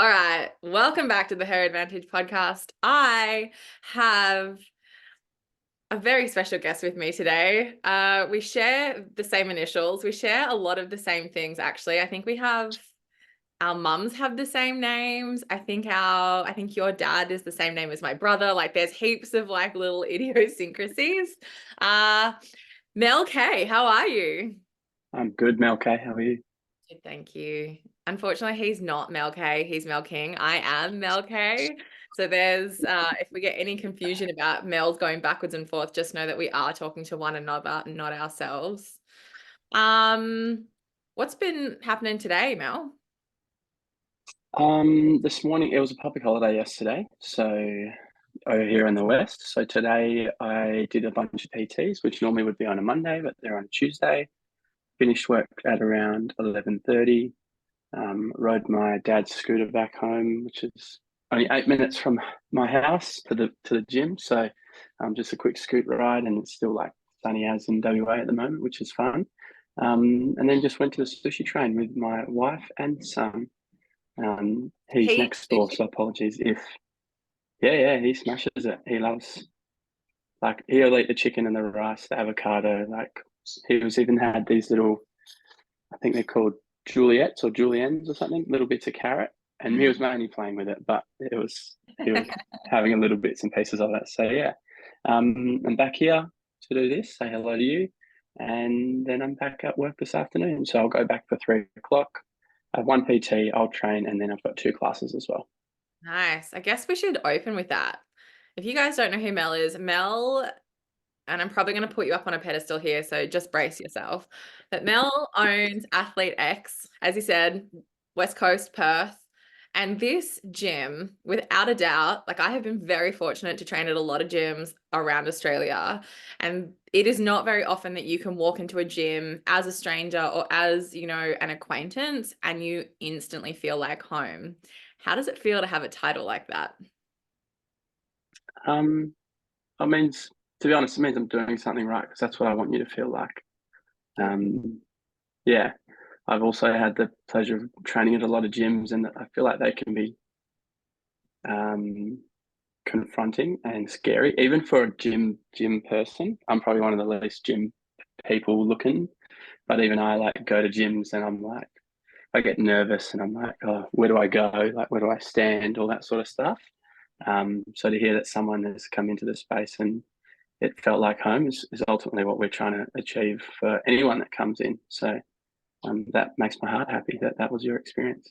All right, welcome back to the Her Advantage podcast. I have a very special guest with me today. We share the same initials. We share a lot of the same things, actually. I think we have our mums have the same names. I think your dad is the same name as my brother. Like there's heaps of like little idiosyncrasies. Uh, Mel K, how are you? I'm good, Mel K. How are you? Good, thank you. Unfortunately, he's not Mel K. He's Mel King. I am Mel K. So there's, if we get any confusion about Mel's going backwards and forth, just know that we are talking to one another, not ourselves. Um, what's been happening today, Mel? This morning it was a public holiday yesterday, so over here in the West. So today I did a bunch of PTs, which normally would be on a Monday, but they're on a Tuesday. Finished work at around 11:30. Rode my dad's scooter back home, which is only 8 minutes from my house to the gym. So just a quick scoot ride, and it's still like sunny as in WA at the moment, which is fun. And then just went to the sushi train with my wife and son. He's He, next door, so apologies if yeah, he smashes it. He loves like he'll eat the chicken and the rice, the avocado. Like he was even had these little, I think they're called Juliets or Juliennes or something, little bits of carrot, and he was mainly playing with it, but he was having a little bits and pieces of it. So yeah, I'm back here to do this. Say hello to you, and then I'm back at work this afternoon. So I'll go back for 3 o'clock. I have one PT, I'll train, and then I've got two classes as well. nice. I guess we should open with that. If you guys don't know who Mel is, Mel, and I'm probably going to put you up on a pedestal here, so just brace yourself. But Mel owns Athlete X, as he said, West Coast, Perth. And this gym, without a doubt, like I have been very fortunate to train at a lot of gyms around Australia. And it is not very often that you can walk into a gym as a stranger or as, an acquaintance and you instantly feel like home. How does it feel to have a title like that? Um, I mean, to be honest, it means I'm doing something right because that's what I want you to feel like. Good. Um, yeah, I've also had the pleasure of training at a lot of gyms, and I feel like they can be um, confronting and scary, even for a gym person. I'm probably one of the least gym people looking, but even I like go to gyms and I'm like, I get nervous and I'm like, oh, where do I go? Like, where do I stand? All that sort of stuff. So to hear that someone has come into the space and it felt like home is ultimately what we're trying to achieve for anyone that comes in. So that makes my heart happy that that was your experience.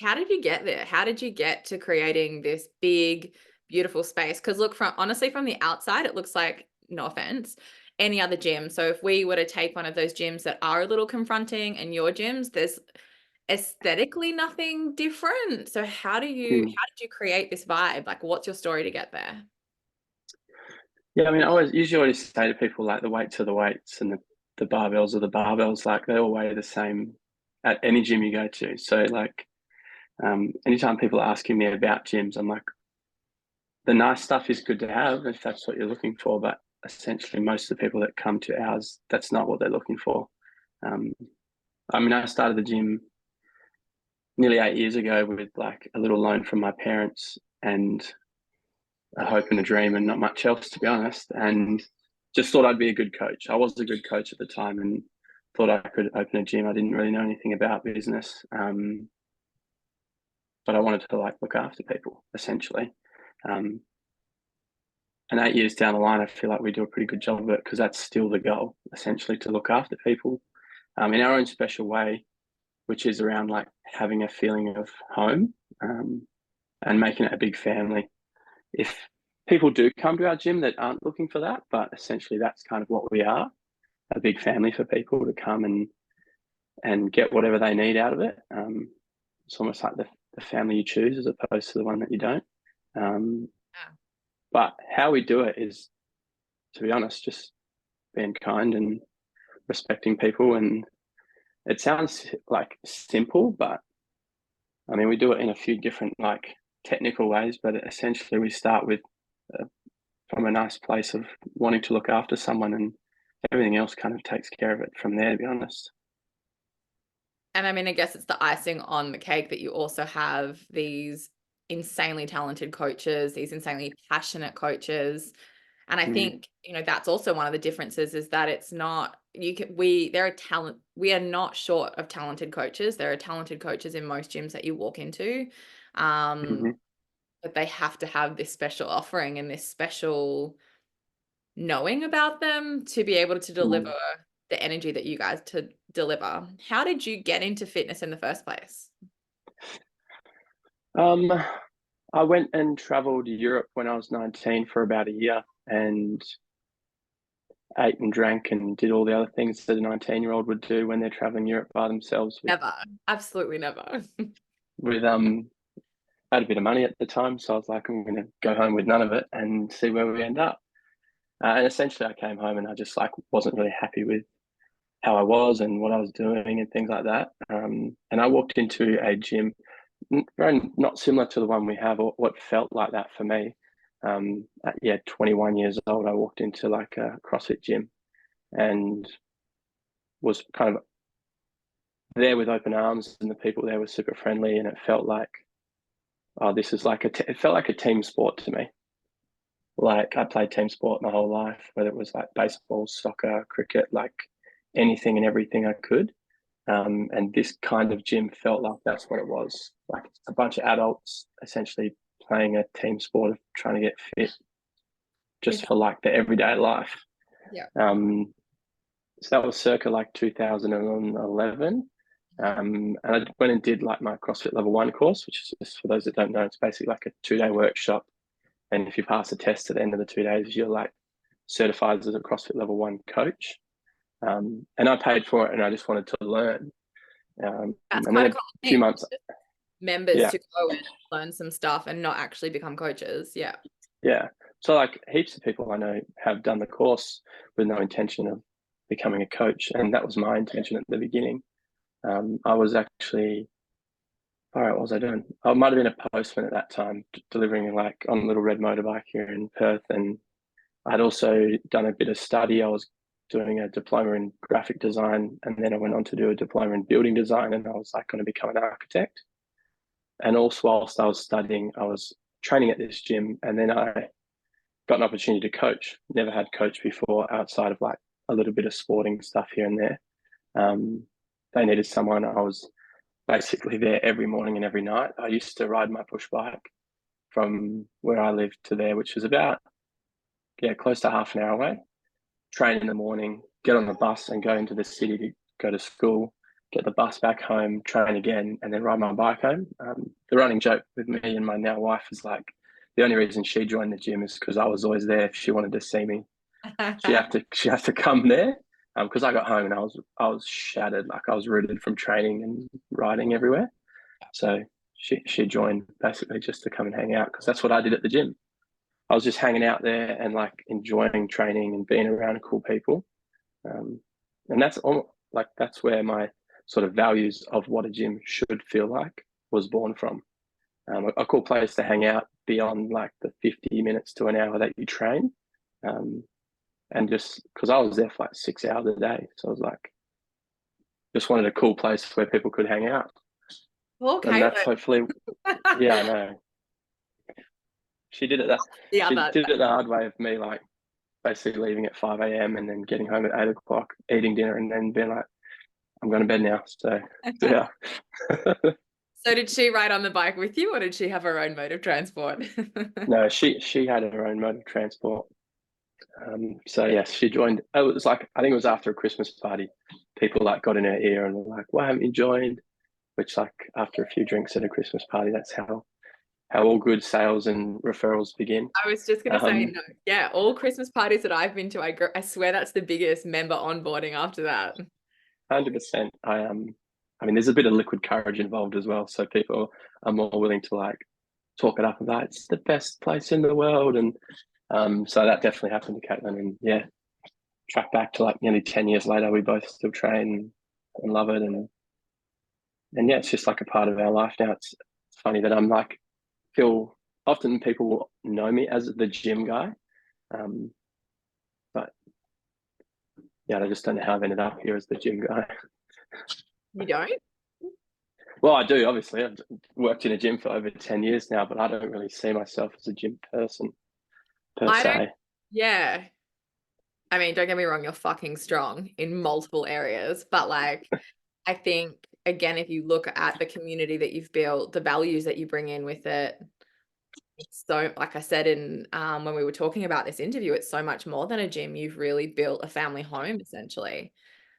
How did you get there? How did you get to creating this big, beautiful space? Because look, from honestly, from the outside, it looks like, no offense, any other gym. So if we were to take one of those gyms that are a little confronting and your gyms, there's aesthetically nothing different. So Mm. how did you create this vibe? Like, what's your story to get there? Yeah, I mean, I always usually always say to people like the weights are the weights and the barbells are the barbells. Like they all weigh the same at any gym you go to. So like, anytime people are asking me about gyms, I'm like, the nice stuff is good to have if that's what you're looking for, but essentially most of the people that come to ours, that's not what they're looking for. Um, I mean, I started the gym nearly 8 years ago with like a little loan from my parents and a hope and a dream and not much else, to be honest. And just thought I'd be a good coach. I was a good coach at the time and thought I could open a gym. I didn't really know anything about business, but I wanted to like look after people essentially. Um, and 8 years down the line, I feel like we do a pretty good job of it because that's still the goal, essentially, to look after people in our own special way, which is around like having a feeling of home and making it a big family. If people do come to our gym that aren't looking for that, but essentially that's kind of what we are, a big family for people to come and get whatever they need out of it. It's almost like the family you choose as opposed to the one that you don't. Um, Yeah. but how we do it is, to be honest, just being kind and respecting people. And it sounds like simple, but I mean, we do it in a few different like technical ways, but essentially we start with uh, from a nice place of wanting to look after someone, and everything else kind of takes care of it from there, to be honest. And I mean, I guess it's the icing on the cake that you also have these insanely talented coaches, these insanely passionate coaches. And I Mm, think, that's also one of the differences is that it's not, there are talent, we are not short of talented coaches. There are talented coaches in most gyms that you walk into. hmm But they have to have this special offering and this special knowing about them to be able to deliver mm. the energy that you guys to deliver. How did you get into fitness in the first place? Um, I went and traveled Europe when I was 19 for about a year and ate and drank and did all the other things that a 19-year-old would do when they're traveling Europe by themselves Never. Absolutely never. with I had a bit of money at the time, so I was like, I'm going to go home with none of it and see where we end up. And essentially, I came home and I just like wasn't really happy with how I was and what I was doing and things like that. And I walked into a gym, very not similar to the one we have, or what felt like that for me. At 21 years old, I walked into like a CrossFit gym and was kind of there with open arms, and the people there were super friendly, and it felt like, oh, this is like it felt like a team sport to me. Like I played team sport my whole life, whether it was like baseball, soccer, cricket, like anything and everything I could. And this kind of gym felt like that's what it was. Like a bunch of adults essentially playing a team sport of trying to get fit Is just for like the everyday life. Yeah. Um, so that was circa like 2011. And I went and did like my CrossFit level 1 course, which is just for those that don't know, it's basically like a 2-day workshop. And if you pass the test at the end of the 2 days, you're like certified as a CrossFit level 1 coach. And I paid for it and I just wanted to learn. That's And quite then a a common few thing. months, Members yeah, to go and learn some stuff and not actually become coaches. Yeah. yeah. So like heaps of people I know have done the course with no intention of becoming a coach. And that was my intention at the beginning. I was actually, all right, what was I doing? I might have been a postman at that time, delivering like on a little red motorbike here in Perth. And I'd also done a bit of study. I was doing a diploma in graphic design, and then I went on to do a diploma in building design, and I was like going to become an architect. And also, whilst I was studying, I was training at this gym, and then I got an opportunity to coach. Never had coached before outside of like a little bit of sporting stuff here and there. Um, they needed someone. I was basically there every morning and every night. I used to ride my push bike from where I lived to there, which was about close to half an hour away. Train in the morning, get on the bus and go into the city to go to school, get the bus back home, train again, and then ride my bike home. The running joke with me and my now wife is like the only reason she joined the gym is because I was always there. If she wanted to see me, she had to come there. Because I got home and I was shattered, like I was rooted from training and riding everywhere. So she joined basically just to come and hang out because that's what I did at the gym. I was just hanging out there and like enjoying training and being around cool people. Um, and that's all, like that's where my sort of values of what a gym should feel like was born from. A cool place to hang out beyond like the 50 minutes to an hour that you train. Um, and just because I was there for like 6 hours a day. So I was like, just wanted a cool place where people could hang out. Poor And that's Caitlin. hopefully, yeah, I know. She did it that The she other. did it the hard way of me, like basically leaving at 5 a.m. and then getting home at 8 o'clock, eating dinner, and then being like, I'm going to bed now. So, yeah. So did she ride on the bike with you or did she have her own mode of transport? No, she had her own mode of transport. So yes, she joined. It was like I think it was after a Christmas party. People like got in her ear and were like, "Why haven't you joined?" Which like after a few drinks at a Christmas party, that's how all good sales and referrals begin. I was just gonna say Um, no. Yeah, all Christmas parties that I've been to, I swear that's the biggest member onboarding after that. 100%. I mean, there's a bit of liquid courage involved as well, so people are more willing to like talk it up about it's the best place in the world, and so that definitely happened to Caitlin, and yeah, track back to like nearly 10 years later, we both still train and love it, and yeah, it's just like a part of our life now. It's funny that I'm like feel often people will know me as the gym guy, um, but yeah, I just don't know how I've ended up here as the gym guy. You don't? Well, I do, obviously. I've worked in a gym for over 10 years now, but I don't really see myself as a gym person per I don't, se. yeah. I mean, don't get me wrong, you're fucking strong in multiple areas, but like, I think again, if you look at the community that you've built, the values that you bring in with it, it's so, like I said in when we were talking about this interview, it's so much more than a gym. You've really built a family home essentially.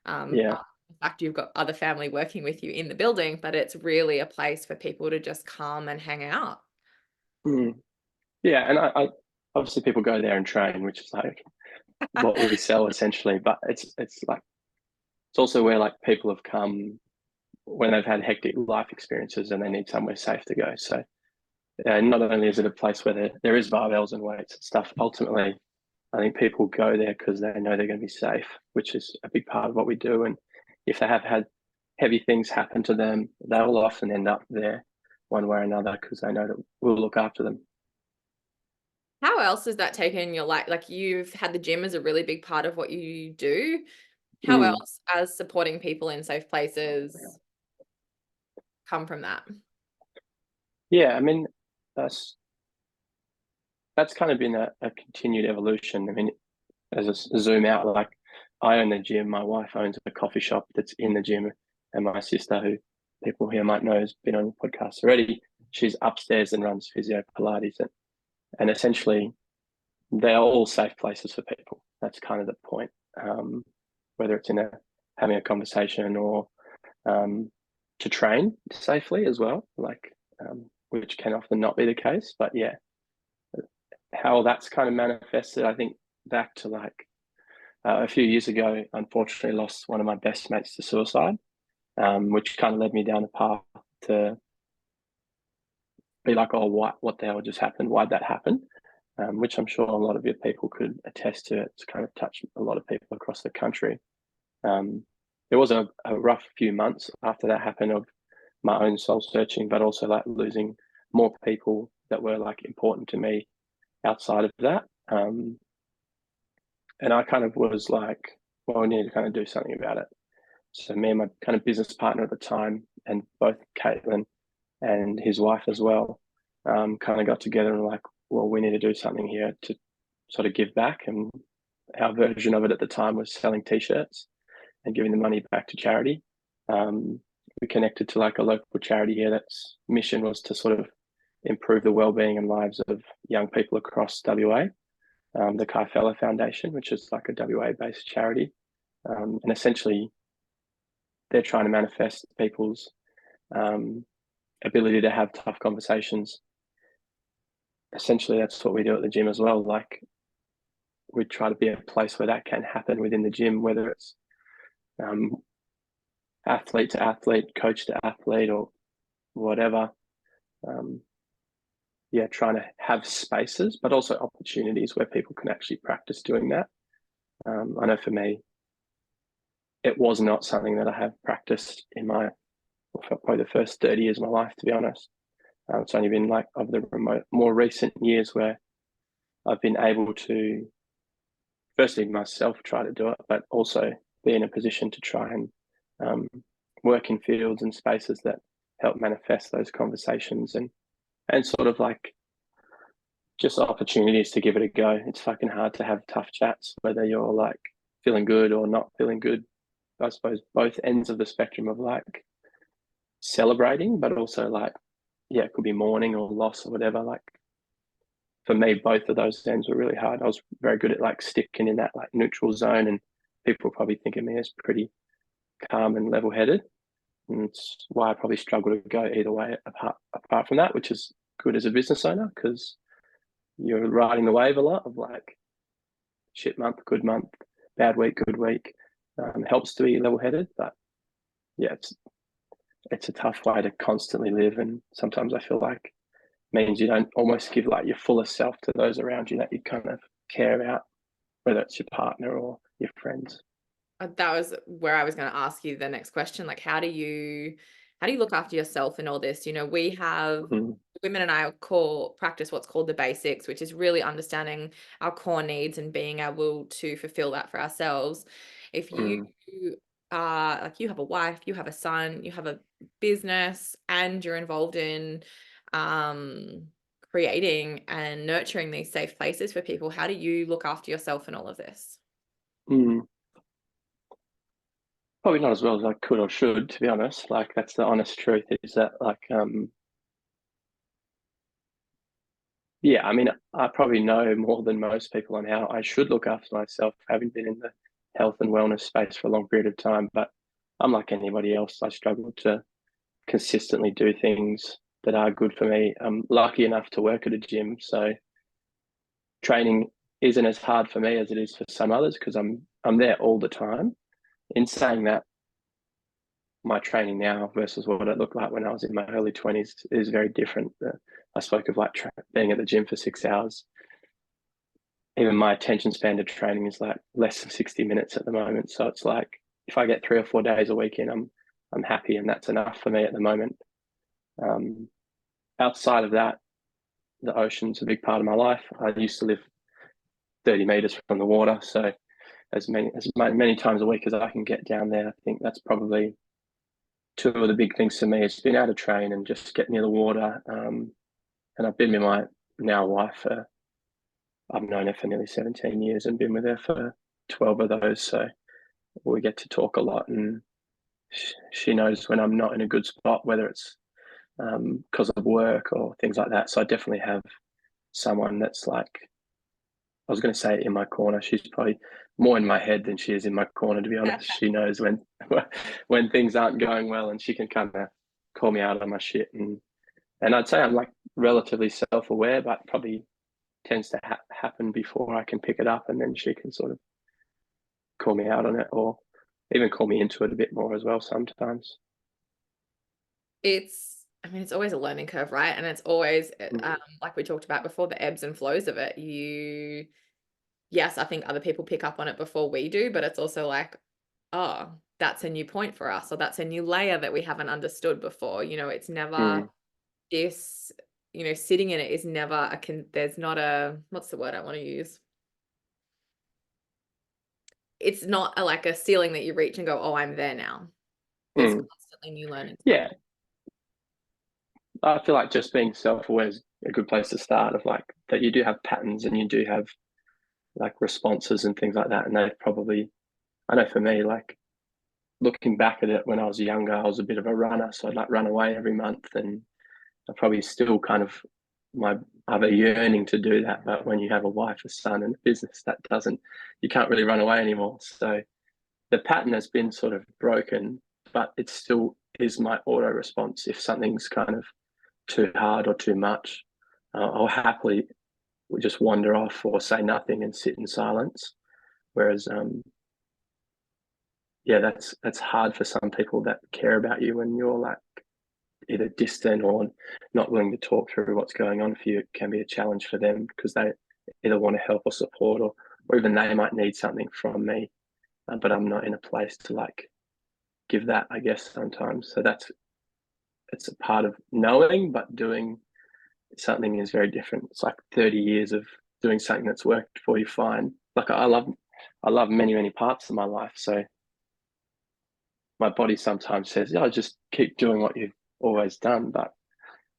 Yeah. But the fact you've got other family working with you in the building, but it's really a place for people to just come and hang out. Mm. Yeah. And I obviously people go there and train, which is like what we sell essentially, but it's like, it's also where like people have come when they've had hectic life experiences and they need somewhere safe to go. So not only is it a place where there is barbells and weights and stuff, ultimately, I think people go there because they know they're going to be safe, which is a big part of what we do. And if they have had heavy things happen to them, they will often end up there one way or another because they know that we'll look after them. How else has that taken your life? Like you've had the gym as a really big part of what you do. How Mm. else has supporting people in safe places come from that? Yeah, I mean, that's kind of been a continued evolution. I mean, as a zoom out, like I own the gym, my wife owns a coffee shop that's in the gym, and my sister, who people here might know has been on the podcast already, she's upstairs and runs physio Pilates, and essentially they're all safe places for people. That's kind of the point. Whether it's in a having a conversation or um, to train safely as well, like which can often not be the case. But yeah, how that's kind of manifested, I think back to like a few years ago, unfortunately lost one of my best mates to suicide, which kind of led me down the path to be like, oh, what the hell just happened? Why'd that happen? Which I'm sure a lot of your people could attest to. It's kind of touched a lot of people across the country. Um, it was a rough few months after that happened of my own soul searching, but also like losing more people that were like important to me outside of that. And I kind of was like, well, I need to kind of do something about it. So me and my kind of business partner at the time, and both Caitlin and his wife as well, kind of got together and were like, well, we need to do something here to sort of give back. And our version of it at the time was selling t-shirts and giving the money back to charity. Um, we connected to like a local charity here that's mission was to sort of improve the well-being and lives of young people across WA. The Kai Feller Foundation, which is like a WA-based charity, and essentially they're trying to manifest people's um, ability to have tough conversations. Essentially, that's what we do at the gym as well. Like we try to be a place where that can happen within the gym, whether it's um, athlete to athlete, coach to athlete, or whatever. Um, yeah, trying to have spaces, but also opportunities where people can actually practice doing that. I know for me, it was not something that I have practiced in my probably the first 30 years of my life, to be honest. It's only been like of the more recent years where I've been able to, firstly, myself try to do it, but also be in a position to try and um, work in fields and spaces that help manifest those conversations and sort of like just opportunities to give it a go. It's fucking hard to have tough chats, whether you're like feeling good or not feeling good. I suppose both ends of the spectrum of like celebrating, but also like, yeah, it could be mourning or loss or whatever. Like for me, both of those ends were really hard. I was very good at like sticking in that like neutral zone, and people probably think of me as pretty calm and level headed. And it's why I probably struggle to go either way apart from that, which is good as a business owner because you're riding the wave a lot of like shit month, good month, bad week, good week. Helps to be level headed, but yeah, it's a tough way to constantly live, and sometimes I feel like means you don't almost give like your fullest self to those around you that you kind of care about, whether it's your partner or your friends. That was where I was going to ask you the next question. Like, how do you look after yourself in all this? You know, we have Mm, women and I practice what's called the basics, which is really understanding our core needs and being able to fulfill that for ourselves. If you mm, are like you have a wife, you have a son, you have a business and you're involved in creating and nurturing these safe places for people, how do you look after yourself in all of this? Mm. Probably not as well as I could or should, to be honest. Like that's the honest truth is that like yeah, I mean I probably know more than most people on how I should look after myself, having been in the health and wellness space for a long period of time. But I'm like anybody else. I struggle to consistently do things that are good for me. I'm lucky enough to work at a gym, so training isn't as hard for me as it is for some others because I'm there all the time. In saying that, my training now versus what it looked like when I was in my early 20s is very different. I spoke of like being at the gym for 6 hours. Even my attention span to training is like less than 60 minutes at the moment. So it's like if I get 3 or 4 days a week in, I'm happy, and that's enough for me at the moment. Um, Outside of that, the ocean's a big part of my life. I used to live 30 meters from the water, so as many times a week as I can get down there, I think that's probably two of the big things for me. It's been able to train and just get near the water. And I've been with my now wife for, I've known her for nearly 17 years and been with her for 12 of those. So we get to talk a lot, and she knows when I'm not in a good spot, whether it's because of work or things like that. So I definitely have someone that's like, I was going to say in my corner. She's probably more in my head than she is in my corner, to be honest. She knows when when things aren't going well, and she can kind of call me out on my shit. And I'd say I'm like relatively self-aware, but probably tends to happen before I can pick it up, and then she can sort of call me out on it, or even call me into it a bit more as well sometimes. I mean, it's always a learning curve, right? And it's always, Mm. like we talked about before, the ebbs and flows of it. Yes, I think other people pick up on it before we do, but it's also like, oh, that's a new point for us, or that's a new layer that we haven't understood before. It's never Mm. this, sitting in it is never there's not a, what's the word I want to use? It's not like a ceiling that you reach and go, oh, I'm there now. There's Mm. constantly new learnings Yeah, coming. I feel like just being self-aware is a good place to start. Of like that, you do have patterns and you do have like responses and things like that, and they probably, I know for me, like looking back at it when I was younger, I was a bit of a runner, so I'd like run away every month, and I probably still kind of my I have a yearning to do that. But when you have a wife, a son, and a business, that doesn't, you can't really run away anymore. So the pattern has been sort of broken, but it still is my auto response. If something's kind of too hard or too much, I'll happily just wander off or say nothing and sit in silence. Whereas yeah, that's hard for some people that care about you when you're like either distant or not willing to talk through what's going on for you. It can be a challenge for them because they either want to help or support, or even they might need something from me, but I'm not in a place to like give that, I guess, sometimes. So it's a part of knowing, but doing something is very different. It's like 30 years of doing something that's worked for you fine. Like I love many parts of my life. So my body sometimes says, "Yeah, just keep doing what you've always done." But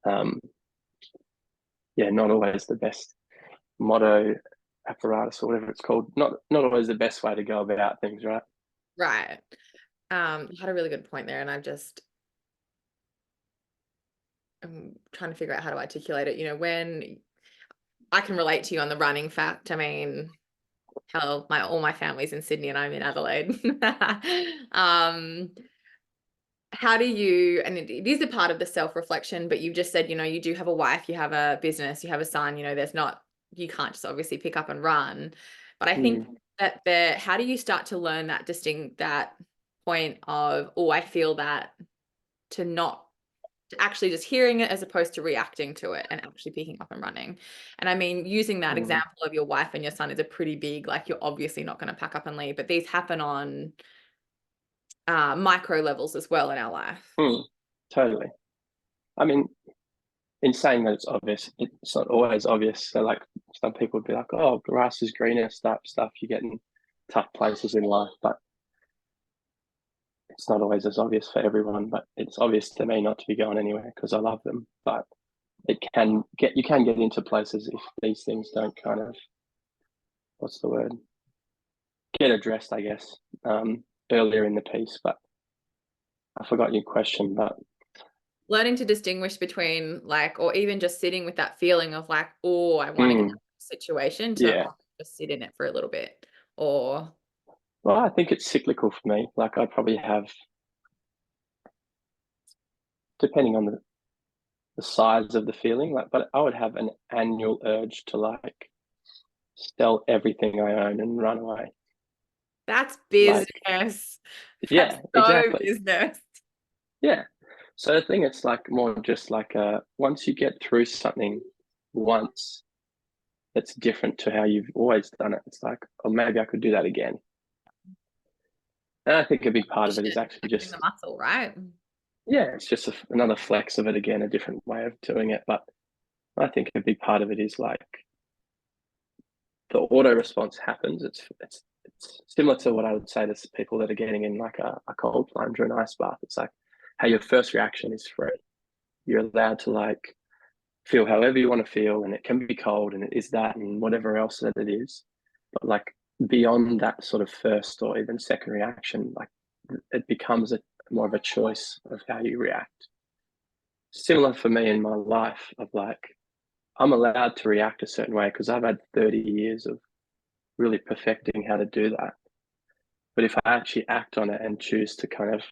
um, yeah, not always the best motto apparatus or whatever it's called. Not always the best way to go about things, right? Right. You had a really good point there, and I'm trying to figure out how to articulate it. When I can relate to you on the running fact. I mean, hell, all my family's in Sydney and I'm in Adelaide. um, how do you, and it is a part of the self-reflection, but you've just said, you do have a wife, you have a business, you have a son, there's not, you can't just obviously pick up and run. But I think Mm, that how do you start to learn that point of, oh, I feel that, to not to actually just hearing it as opposed to reacting to it and actually picking up and running. And I mean, using that mm, example of your wife and your son is a pretty big, like, you're obviously not going to pack up and leave, but these happen on micro levels as well in our life. mm, totally. I mean, in saying that it's obvious, it's not always obvious. So like some people would be like, "Oh, grass is greener," stuff. You get in tough places in life, but it's not always as obvious for everyone, but it's obvious to me not to be going anywhere because I love them. But you can get into places if these things don't kind of, what's the word, get addressed, I guess, earlier in the piece. But I forgot your question, but Learning to distinguish between like, or even just sitting with that feeling of like, oh, I want to get out mm, of the situation to yeah. just sit in it for a little bit. Or Well, I think it's cyclical for me. Like I probably have, depending on the size of the feeling, like, but I would have an annual urge to like sell everything I own and run away. that's Like, business. That's yeah, so exactly. business. Yeah. So I think it's like more just like once you get through something once that's different to how you've always done it, it's like, oh, maybe I could do that again. And I think a big part of it is actually In the just, muscle, right? yeah, it's just another flex of it again, a different way of doing it. But I think a big part of it is like the auto response happens. It's similar to what I would say to people that are getting in like a cold plunge or an ice bath. It's like how your first reaction is free. You're allowed to like feel however you want to feel, and it can be cold, and it is that, and whatever else that it is. But like beyond that sort of first or even second reaction, like it becomes a more of a choice of how you react. Similar for me in my life of like I'm allowed to react a certain way because I've had 30 years of really perfecting how to do that. But if I actually act on it and choose to kind of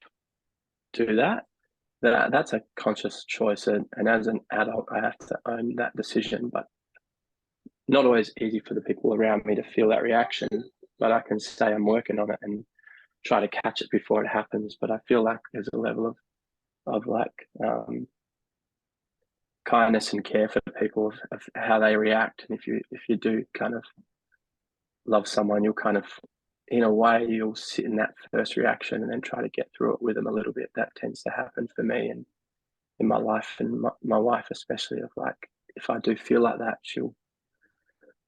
do that, that's a conscious choice. And as an adult, I have to own that decision. But not always easy for the people around me to feel that reaction. But I can say I'm working on it and try to catch it before it happens. But I feel like there's a level of like kindness and care for people of how they react. And if you do kind of love someone, you'll kind of, in a way, you'll sit in that first reaction and then try to get through it with them a little bit. That tends to happen for me and in my life and my wife, especially, of like, if I do feel like that, she'll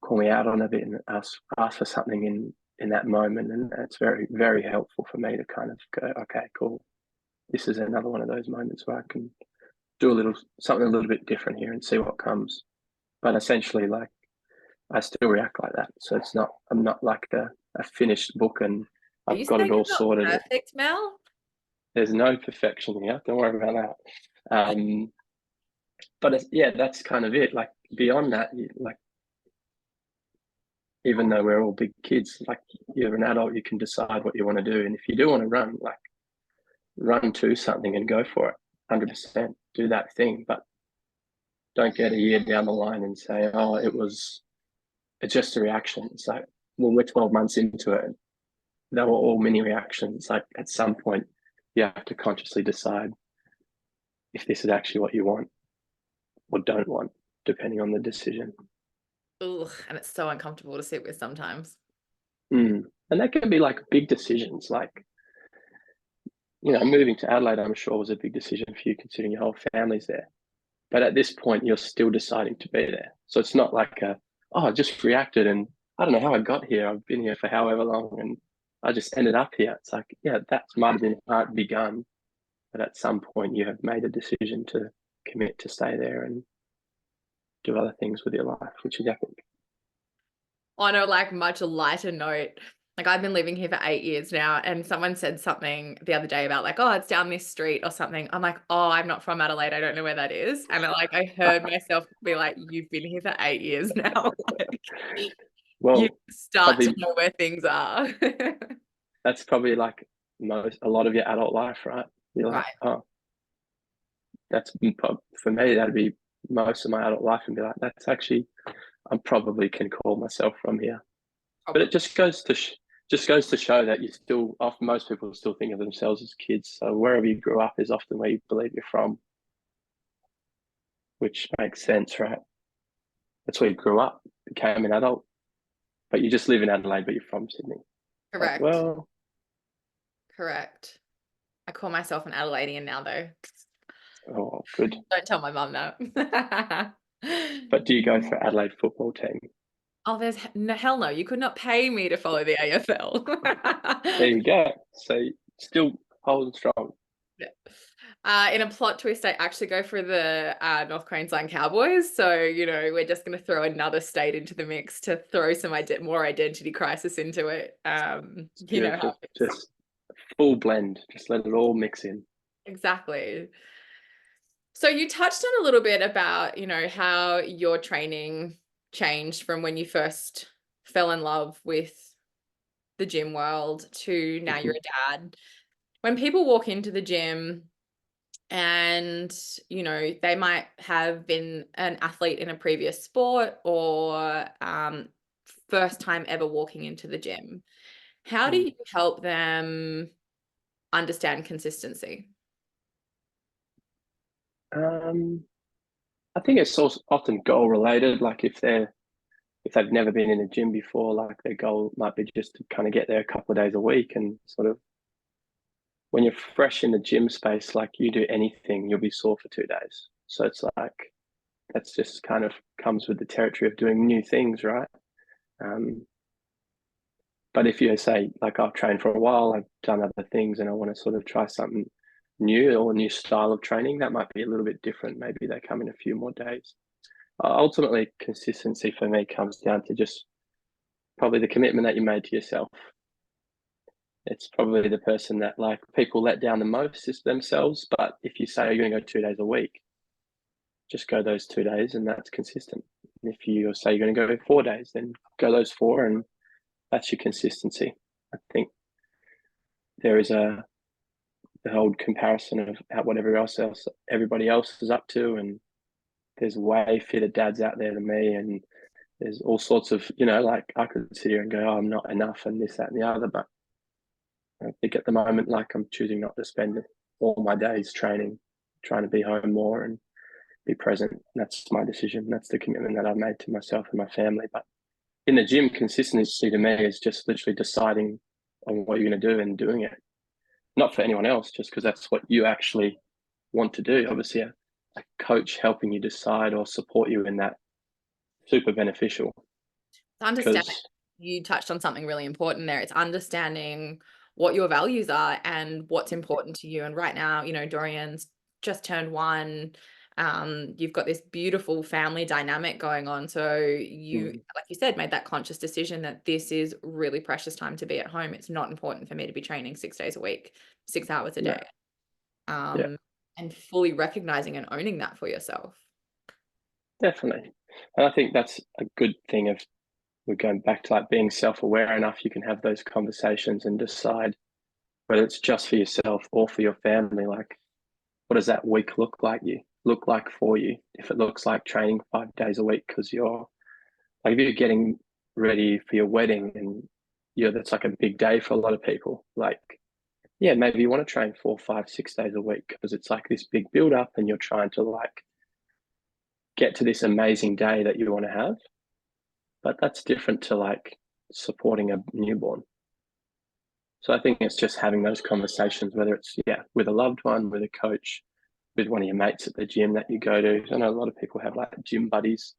call me out on a bit and ask for something in that moment. And it's very, very helpful for me to kind of go, okay, cool. This is another one of those moments where I can do something a little bit different here and see what comes. But essentially, like, I still react like that. So I'm not like a finished book and Are I've you got saying it all you're not sorted. perfect, Mel? There's no perfection here. Don't worry about that. But yeah, that's kind of it. Like beyond that, like even though we're all big kids, like you're an adult, you can decide what you want to do. And if you do want to run, like run to something and go for it. 100% do that thing, but don't get a year down the line and say, oh, it's just a reaction. It's like, well, we're 12 months into it. They were all mini reactions. Like at some point, you have to consciously decide if this is actually what you want or don't want, depending on the decision. Ugh, and it's so uncomfortable to sit with sometimes. And that can be like big decisions, like, moving to Adelaide, I'm sure was a big decision for you considering your whole family's there. But at this point, you're still deciding to be there. So it's not like, I just reacted and I don't know how I got here. I've been here for however long and I just ended up here. It's like, yeah, that might have been how it begun. But at some point, you have made a decision to commit to stay there and do other things with your life, which is epic. On a like much lighter note, like I've been living here for 8 years now, and someone said something the other day about like, oh, it's down this street or something. I'm like, oh, I'm not from Adelaide. I don't know where that is. And I heard myself be like, you've been here for 8 years now. Like, you Well, start to probably know where things are. that's probably like a lot of your adult life, right? You're like, Right. oh, that's for me, that'd be most of my adult life and be like, that's actually, I probably can call myself from here. But it Probably. just goes to show that you still, often most people still think of themselves as kids. So wherever you grew up is often where you believe you're from, which makes sense, right? That's where you grew up, became an adult, but you just live in Adelaide, but you're from Sydney. Like, Correct. well, Correct. I call myself an Adelaidean now, though. oh, good. Don't tell my mum that. But do you go for Adelaide football team? Oh, there's no, hell no. You could not pay me to follow the AFL. There you go. So still, hold strong. In a plot twist, I actually go for the North Queensland Cowboys. So, we're just going to throw another state into the mix to throw some more identity crisis into it. It's You know how beautiful. it is. Just full blend. Just let it all mix in. Exactly. So you touched on a little bit about, how your training changed from when you first fell in love with the gym world to now you're Mhm. a dad. When people walk into the gym and, they might have been an athlete in a previous sport or first time ever walking into the gym, how do Mm. you help them understand consistency? Um, I think it's also often goal related. Like if they've never been in a gym before, like their goal might be just to kind of get there a couple of days a week and sort of when you're fresh in the gym space, like you do anything, you'll be sore for 2 days. So it's like that's just kind of comes with the territory of doing new things, right? Um, but if you say like I've trained for a while, I've done other things, and I want to sort of try something new or a new style of training, that might be a little bit different. Maybe they come in a few more days. Ultimately, consistency for me comes down to just probably the commitment that you made to yourself. It's probably the person that like people let down the most is themselves. But if you say you're going to go 2 days a week, just go those 2 days, and that's consistent. If you say you're going to go 4 days, then go those four, and that's your consistency. I think there is the whole comparison of whatever else everybody else is up to, and there's way fitter dads out there than me, and there's all sorts of like I could sit here and go, oh, I'm not enough, and this, that, and the other, but I think at the moment, like I'm choosing not to spend all my days training, trying to be home more and be present. That's my decision. That's the commitment that I've made to myself and my family. But in the gym, consistency to me is just literally deciding on what you're going to do and doing it. Not for anyone else, just because that's what you actually want to do. Obviously, a coach helping you decide or support you in that super beneficial Understanding, because you touched on something really important there. It's understanding what your values are and what's important to you. And right now, Dorian's just turned 1. You've got this beautiful family dynamic going on. So you, mm, like you said, made that conscious decision that this is really precious time to be at home. It's not important for me to be training 6 days a week, 6 hours a yeah, day. yeah, And fully recognizing and owning that for yourself. definitely. And I think that's a good thing of we're going back to like being self-aware enough you can have those conversations and decide whether it's just for yourself or for your family, like what does that week look like for you? If it looks like training 5 days a week because you're like if you're getting ready for your wedding and that's like a big day for a lot of people, like yeah, maybe you want to train 4 5 6 days a week because it's like this big build up and you're trying to like get to this amazing day that you want to have, but that's different to like supporting a newborn. So I think it's just having those conversations, whether it's with a loved one, with a coach, with one of your mates at the gym that you go to. I know a lot of people have like gym buddies.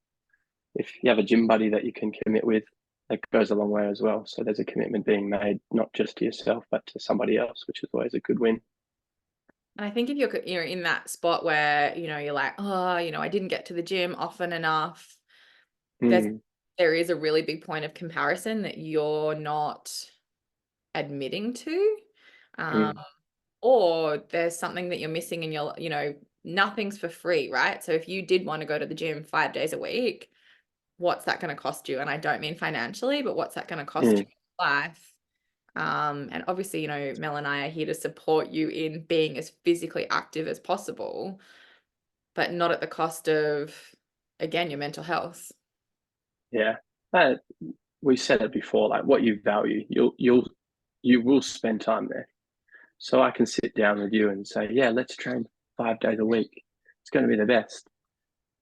If you have a gym buddy that you can commit with, that goes a long way as well. So there's a commitment being made, not just to yourself, but to somebody else, which is always a good win. And I think if you're in that spot where, you're like, oh, I didn't get to the gym often enough, there's Mm, there is a really big point of comparison that you're not admitting to. Um, mm, or there's something that you're missing and nothing's for free, right? So if you did want to go to the gym 5 days a week, what's that going to cost you? And I don't mean financially, but what's that going to cost you mm. in life? And obviously, Mel and I are here to support you in being as physically active as possible, but not at the cost of, again, your mental health. Yeah. Uh, we said it before, like what you value, you will spend time there. So I can sit down with you and say, yeah, let's train 5 days a week. It's going to be the best.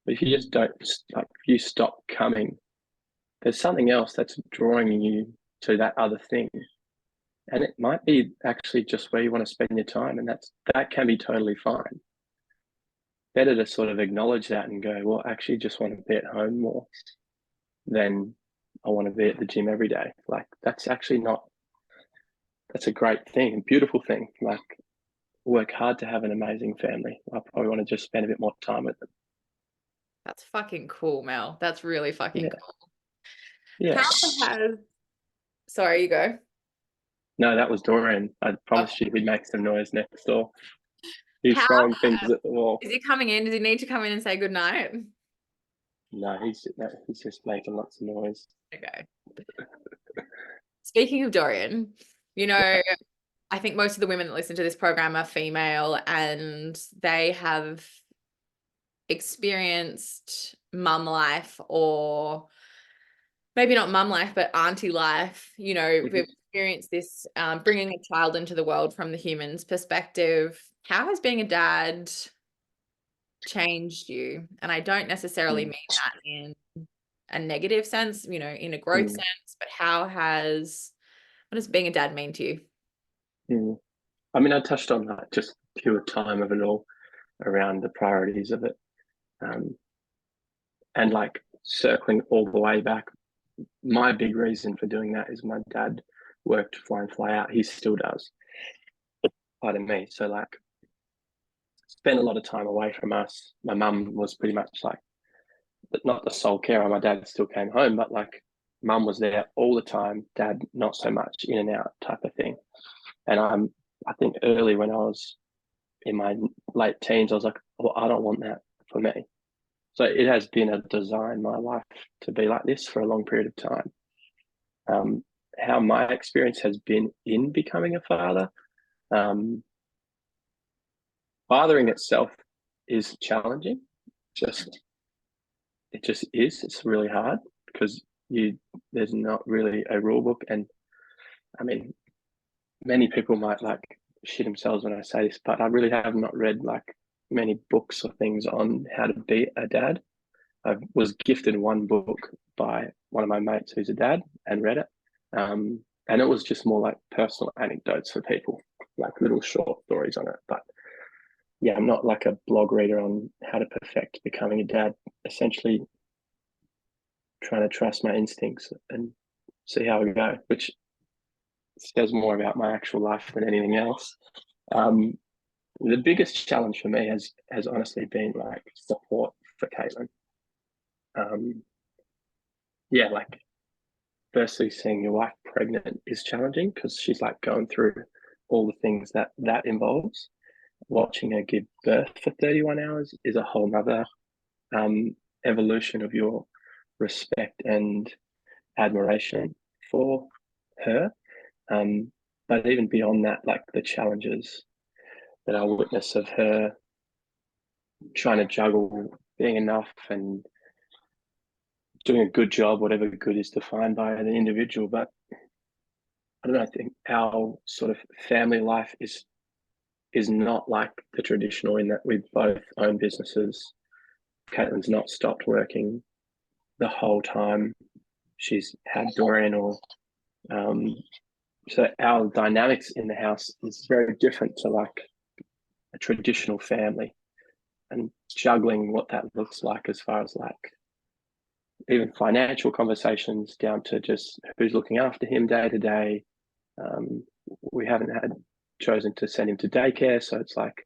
But if you just don't, like, if you stop coming, there's something else that's drawing you to that other thing. And it might be actually just where you want to spend your time. And that can be totally fine. Better to sort of acknowledge that and go, well, actually just want to be at home more than I want to be at the gym every day. Like that's actually not, that's a great thing, a beautiful thing. Like work hard to have an amazing family. I probably want to just spend a bit more time with them. That's fucking cool, Mel. That's really fucking Yeah, cool. yeah. How has, sorry, you go. No, that was Dorian. I Okay. promised you he'd make some noise next door. He's How throwing things at the wall. is he coming in? Does he need to come in and say good night? No, he's just making lots of noise. Okay. Speaking of Dorian, you know, I think most of the women that listen to this program are female and they have experienced mum life, or maybe not mum life, but auntie life. You know, we've Mhm. experienced this bringing a child into the world from the human's perspective. How has being a dad changed you? And I don't necessarily Mm, mean that in a negative sense, you know, in a growth mm, sense, but what does being a dad mean to you? mm. I mean, I touched on that, just pure time of it all, around the priorities of it, um, and like circling all the way back. My big reason for doing that is my dad worked fly in, fly out. He still does. Pardon me. So like, spent a lot of time away from us. My mum was pretty much like not the sole carer. My dad still came home, but like, mum was there all the time. Dad not so much, in and out type of thing. And I think early when I was in my late teens, I was like, well, I don't want that for me. So it has been a design my life to be like this for a long period of time. Um, how my experience has been in becoming a father, um, fathering itself is challenging. Just it just is. It's really hard because you there's not really a rule book, and I mean, many people might like shit themselves when I say this, but I really have not read like many books or things on how to be a dad. I was gifted one book by one of my mates who's a dad and read it. And it was just more like personal anecdotes for people, like little short stories on it. But yeah, I'm not like a blog reader on how to perfect becoming a dad. Essentially, trying to trust my instincts and see how we go, which says more about my actual life than anything else. Um, the biggest challenge for me has honestly been like support for Caitlin. Um, yeah, like firstly, seeing your wife pregnant is challenging because she's like going through all the things that involves. Watching her give birth for 31 hours is a whole nother um, evolution of your respect and admiration for her. Um, but even beyond that, like the challenges that I witness of her trying to juggle being enough and doing a good job, whatever good is defined by an individual. But I don't know, I think our sort of family life is not like the traditional in that we both own businesses. Caitlin's not stopped working the whole time she's had Dorian, or um, so our dynamics in the house is very different to like a traditional family, and juggling what that looks like as far as like even financial conversations down to just who's looking after him day to day. Um, we haven't had chosen to send him to daycare, so it's like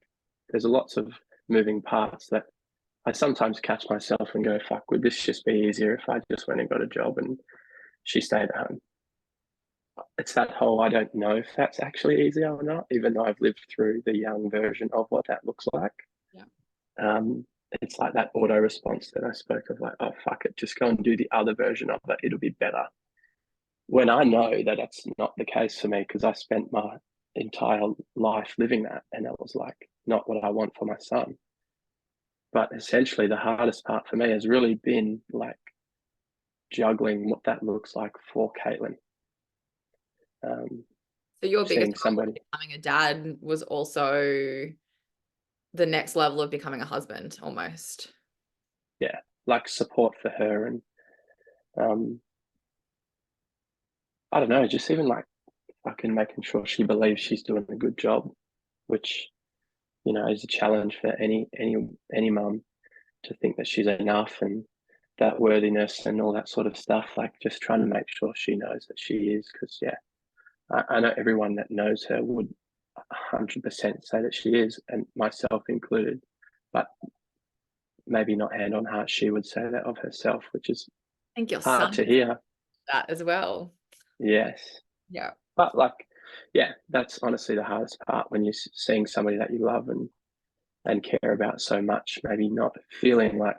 there's lots of moving parts that I sometimes catch myself and go, "Fuck, would this just be easier if I just went and got a job and she stayed at home?" It's that whole I don't know if that's actually easier or not, even though I've lived through the young version of what that looks like. Yeah. Um, it's like that auto response that I spoke of, like, oh fuck it, just go and do the other version of it. It'll be better. When I know that that's not the case for me, because I spent my entire life living that, and that was like not what I want for my son. But essentially, the hardest part for me has really been like juggling what that looks like for Caitlin. Um, So your biggest seeing struggle somebody, with becoming a dad was also the next level of becoming a husband, almost. yeah, like support for her, and um, I don't know, just even like fucking making sure she believes she's doing a good job, which is a challenge for any mum to think that she's enough and that worthiness and all that sort of stuff. Like just trying to make sure she knows that she is, because yeah, I know everyone that knows her would. 100% say that she is, and myself included. But maybe not hand on heart, she would say that of herself, which is I think your hard son to is hear. that as well. Yes. Yeah. But like, yeah, that's honestly the hardest part when you're seeing somebody that you love and care about so much, maybe not feeling like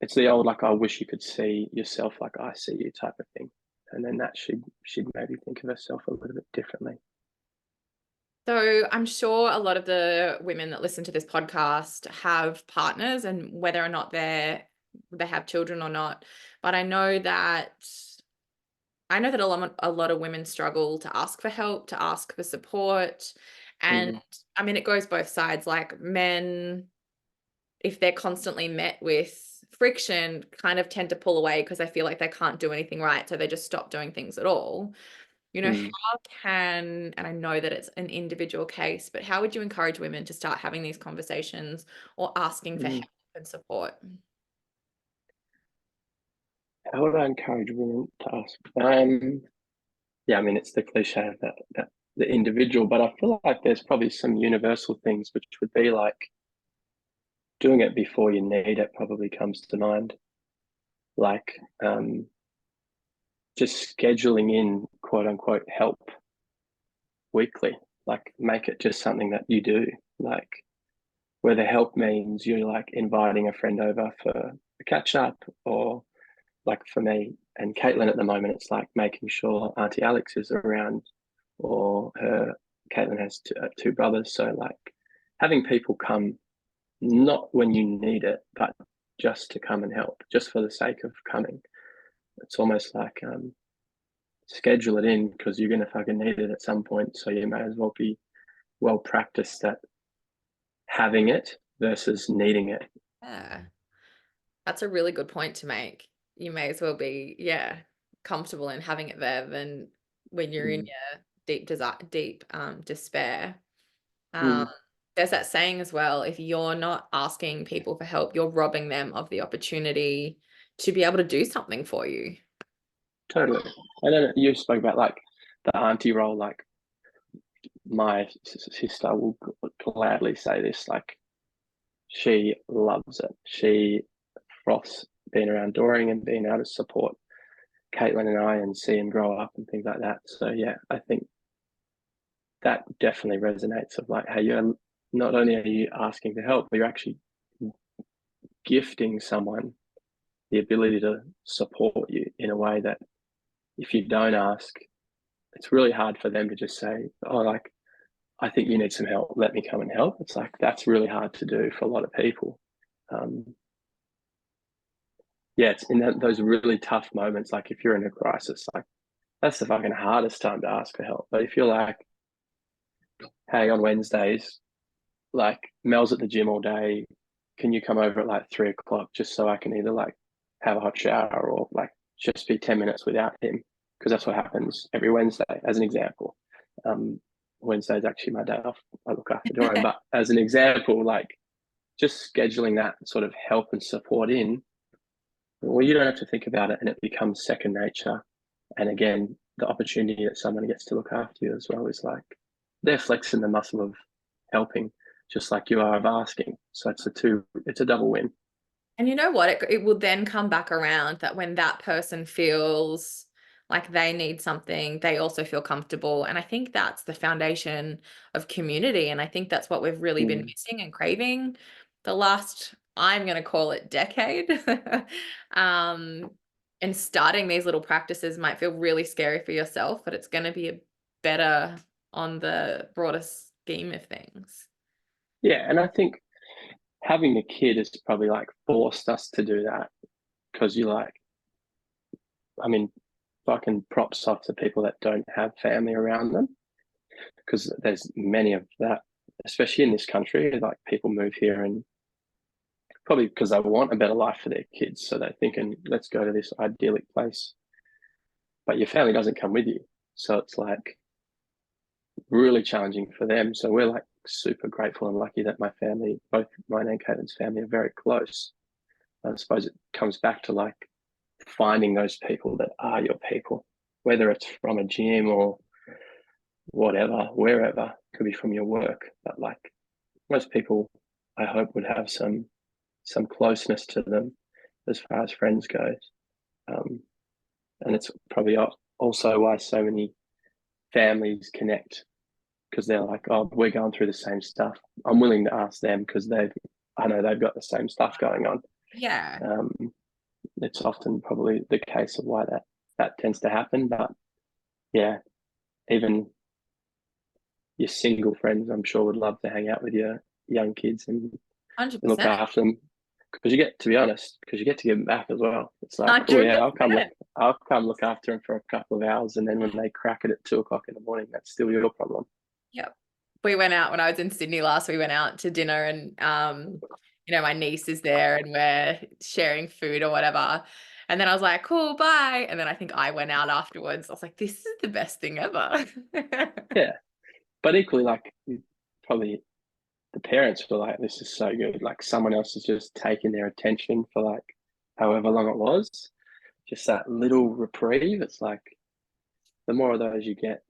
it's the old like I wish you could see yourself like I see you type of thing. And then that she'd maybe think of herself a little bit differently. So I'm sure a lot of the women that listen to this podcast have partners, and whether or not they have children or not. But I know that a lot of women struggle to ask for help, to ask for support. And Mm, I mean, it goes both sides. Like men, if they're constantly met with friction, kind of tend to pull away because they feel like they can't do anything right. So they just stop doing things at all. mm, How and I know that it's an individual case, but how would you encourage women to start having these conversations or asking for mm. help and support? How would I encourage women to ask? Yeah, I mean, it's the cliche of that the individual, but I feel like there's probably some universal things which would be like doing it before you need it probably comes to mind. Like just scheduling in quote unquote help weekly. Like make it just something that you do. Like where the help means you're like inviting a friend over for a catch up, or like for me and Caitlin at the moment, it's like making sure Auntie Alex is around, or her Caitlin has two brothers, so like having people come not when you need it, but just to come and help, just for the sake of coming. It's almost like schedule it in because you're gonna fucking need it at some point, so you may as well be well practiced at having it versus needing it. Yeah, that's a really good point to make. You may as well be, yeah, comfortable in having it there than when you're in Mm. your deep despair. Um, Mm. there's that saying as well, if you're not asking people for help, you're robbing them of the opportunity to be able to do something for you. Totally. And then you spoke about like the auntie role. Like my sister will gladly say this. Like she loves it. She froths being around Doring and being able to support Caitlin and I and see him grow up and things like that. So yeah, I think that definitely resonates. Of like, hey, you're not only are you asking for help, but you're actually gifting someone the ability to support you in a way that if you don't ask, it's really hard for them to just say, oh, like, I think you need some help. Let me come and help. It's like, that's really hard to do for a lot of people. Um, yeah, it's in those really tough moments. Like if you're in a crisis, like that's the fucking hardest time to ask for help. But if you're like, hey, on Wednesdays, like Mel's at the gym all day, can you come over at like 3 o'clock just so I can either like have a hot shower or like just be 10 minutes without him? Because that's what happens every Wednesday, as an example. Um, Wednesday is actually my day off. I look after Dorian, but as an example, like just scheduling that sort of help and support in, well, you don't have to think about it and it becomes second nature. And again, the opportunity that someone gets to look after you as well is like they're flexing the muscle of helping, just like you are of asking. So it's a double win. And you know what? It will then come back around that when that person feels like they need something, they also feel comfortable. And I think that's the foundation of community. And I think that's what we've really been Mm. missing and craving the last, I'm going to call it decade. um, and starting these little practices might feel really scary for yourself, but it's going to be a better on the broader scheme of things. Yeah, and I think having a kid has probably like forced us to do that because you like, I mean, fucking props off to people that don't have family around them because there's many of that, especially in this country. Like people move here and probably because they want a better life for their kids, so they're thinking, let's go to this idyllic place, but your family doesn't come with you, so it's like really challenging for them. So we're like super grateful and lucky that my family, both mine and Caitlin's family, are very close. I suppose it comes back to like finding those people that are your people, whether it's from a gym or whatever, wherever. Could be from your work, but like most people, I hope would have some closeness to them as far as friends goes. Um, and it's probably also why so many families connect because they're like, oh, we're going through the same stuff. I'm willing to ask them because I know they've got the same stuff going on. Yeah, Um, it's often probably the case of why that tends to happen. But yeah, even your single friends, I'm sure, would love to hang out with your young kids and look 100%. after them because you get to be honest because you get to give them back as well. It's like, oh yeah, $100%. I'll come look after them for a couple of hours, and then when they crack it at 2 o'clock in the morning, that's still your problem. Yep. We went out when I was in Sydney last. We went out to dinner and my niece is there and we're sharing food or whatever. And then I was like, cool, bye. And then I think I went out afterwards. I was like, this is the best thing ever. Yeah, but equally, like probably the parents were like, this is so good. Like someone else has just taken their attention for like however long it was, just that little reprieve. It's like the more of those you get,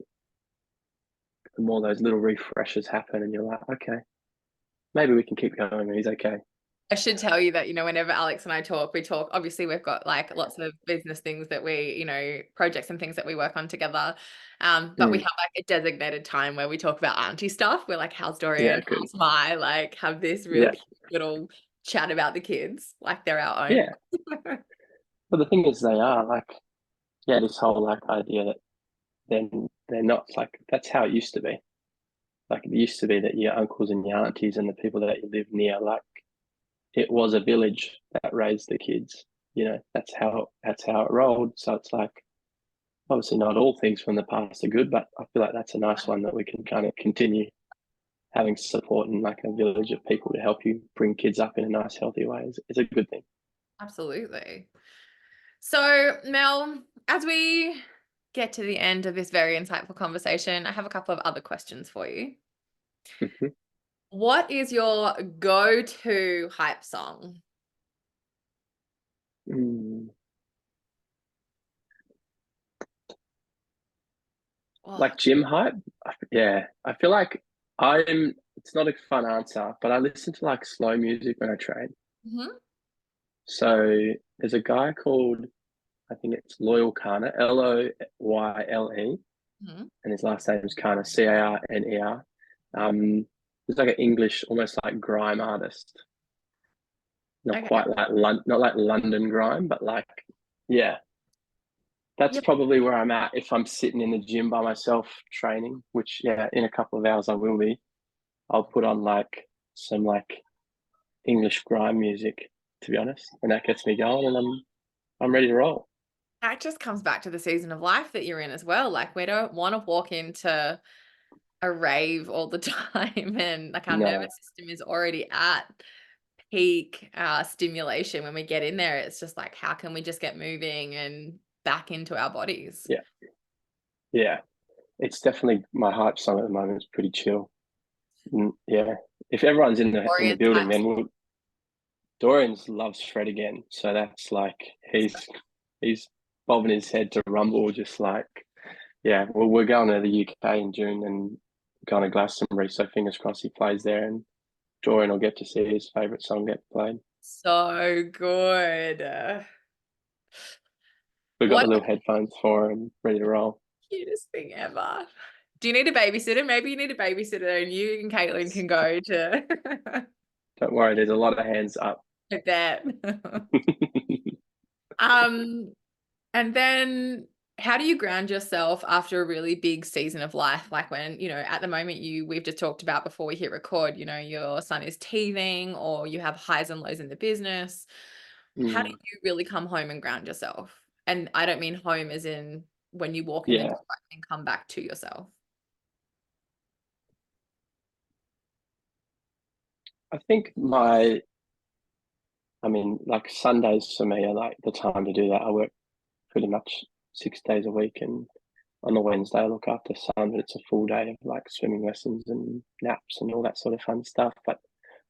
the more those little refreshes happen, and you're like, okay, maybe we can keep going. And he's okay. I should tell you that, whenever Alex and I talk, obviously we've got like lots of business things that projects and things that we work on together. But we Mm, have like a designated time where we talk about auntie stuff. We're like, how's yeah, Dorian? good. How's Mai? Like, have this real Yeah, cute little chat about the kids, like they're our own. yeah. But the thing is, they are like, yeah, this whole like idea that they're not like that's how it used to be. Like it used to be that your uncles and your aunties and the people that you live near, like it was a village that raised the kids. That's how it rolled. So it's like obviously not all things from the past are good, but I feel like that's a nice one that we can kind of continue having support and like a village of people to help you bring kids up in a nice, healthy way is a good thing. Absolutely. So, Mel, as we get to the end of this very insightful conversation, I have a couple of other questions for you. What is your go-to hype song? Mm. Oh, Like gym hype? Yeah. I feel like it's not a fun answer, but I listen to like slow music when I train. mhm, So there's a guy called, I think it's Loyal Kana, Loyle, mhm. and his last name is Kana, Carner. He's like an English, almost like grime artist. Not Okay. quite like not like London grime, but like, yeah, that's Yep. probably where I'm at if I'm sitting in the gym by myself training, which yeah, in a couple of hours I will be. I'll put on like some like English grime music, to be honest, and that gets me going, and I'm ready to roll. That just comes back to the season of life that you're in as well. Like we don't want to walk into a rave all the time and like our No, nervous system is already at peak stimulation when we get in there. It's just like, how can we just get moving and back into our bodies? yeah, yeah, it's definitely my hype song at the moment. It's pretty chill. Yeah, if everyone's in the Orient building, types. then Dorian's loves Fred again. So that's like he's bobbing his head to Rumble, just like yeah. Well, we're going to the UK in June and going to Glastonbury, so fingers crossed he plays there, and Dorian will get to see his favourite song get played. So good. We've got What the little headphones for him, ready to roll. cutest thing ever. Do you need a babysitter? Maybe you need a babysitter and you and Caitlin can go to Don't worry, there's a lot of hands up. that. Um, and then how do you ground yourself after a really big season of life? Like when, at the moment we've just talked about before we hit record, your son is teething or you have highs and lows in the business. How do Mm, you really come home and ground yourself? And I don't mean home as in when you walk in the yeah, door and come back to yourself. I think I mean, like Sundays for me are like the time to do that. I work pretty much 6 days a week, and on the Wednesday I look after son, but it's a full day of like swimming lessons and naps and all that sort of fun stuff. But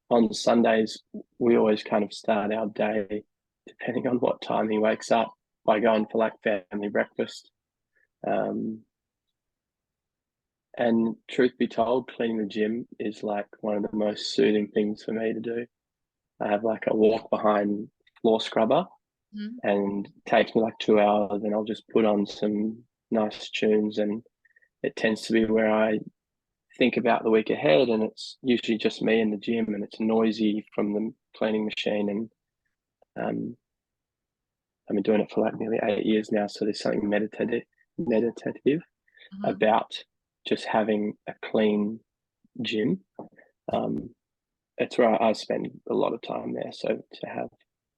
on Sundays, we always kind of start our day, depending on what time he wakes up, by going for like family breakfast. Um, And truth be told, cleaning the gym is like one of the most soothing things for me to do. I have like a walk behind floor scrubber Mhm. and it takes me like 2 hours and I'll just put on some nice tunes and it tends to be where I think about the week ahead and it's usually just me in the gym and it's noisy from the cleaning machine and um, I've been doing it for like nearly 8 years now. So there's something meditative Mhm. about just having a clean gym. Um, it's where I spend a lot of time there. So to have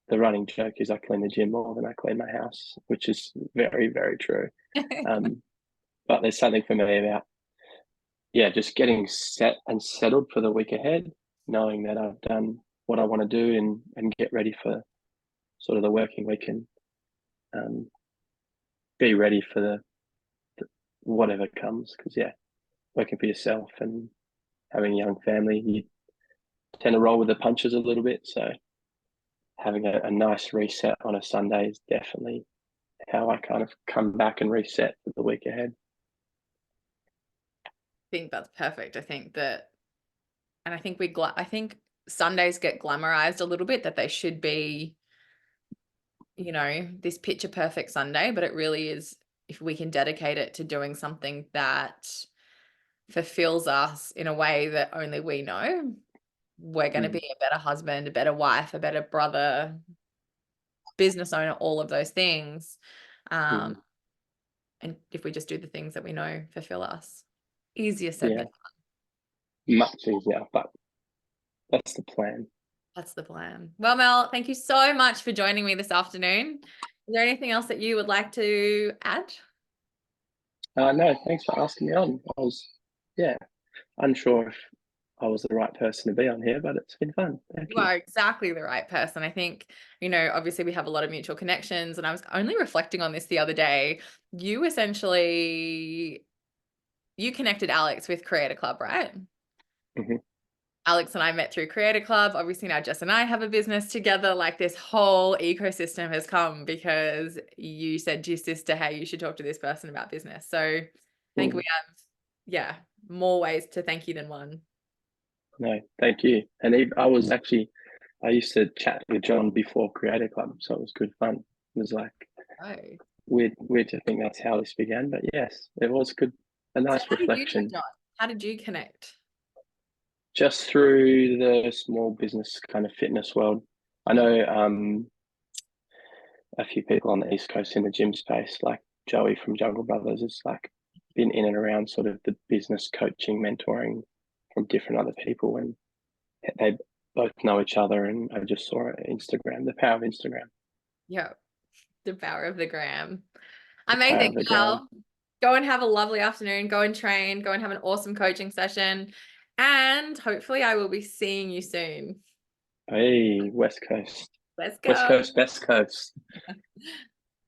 the running joke is I clean the gym more than I clean my house, which is very, very true. Um, but there's something for me about, yeah, just getting set and settled for the week ahead, knowing that I've done what I want to do and get ready for sort of the working week and um, be ready for the whatever comes. Because, yeah, working for yourself and having a young family, you tend to roll with the punches a little bit. So having a nice reset on a Sunday is definitely how I kind of come back and reset for the week ahead. I think that's perfect. I think that, and I think I think Sundays get glamorized a little bit, that they should be, this picture perfect Sunday, but it really is, if we can dedicate it to doing something that fulfills us in a way that only we know, we're going to Mm, be a better husband, a better wife, a better brother, business owner, all of those things. Um, mm, and if we just do the things that we know fulfill us, easier said yeah, than much easier, but that's the plan. that's the plan. Well, Mel, thank you so much for joining me this afternoon. Is there anything else that you would like to add? No, thanks for asking me on. I was, yeah, unsure if I was the right person to be on here, but it's been fun. Thank You you. are exactly the right person. I think, obviously we have a lot of mutual connections, and I was only reflecting on this the other day. You essentially, you connected Alex with Creator Club, right? Hmm. Alex and I met through Creator Club. Obviously now Jess and I have a business together. Like, this whole ecosystem has come because you said to your sister, hey, you should talk to this person about business. So I think we Mm, have, yeah, more ways to thank you than one. no, thank you. And I used to chat with John before Creator Club, so it was good fun. It was like Oh. weird to think that's how this began, but yes, it was good, a So nice how did you know reflection. John? How did you connect? Just through the small business kind of fitness world, I Mm. know a few people on the East Coast in the gym space, like Joey from Jungle Brothers, has like been in and around sort of the business coaching, mentoring from different other people, and they both know each other. And I just saw it on Instagram, the power of Instagram, Yeah, the power of the gram. the power Amazing. of the gram. Well, go and have a lovely afternoon. Go and train. Go and have an awesome coaching session. And hopefully I will be seeing you soon. Hey, West Coast, Let's West go. Coast, Best Coast.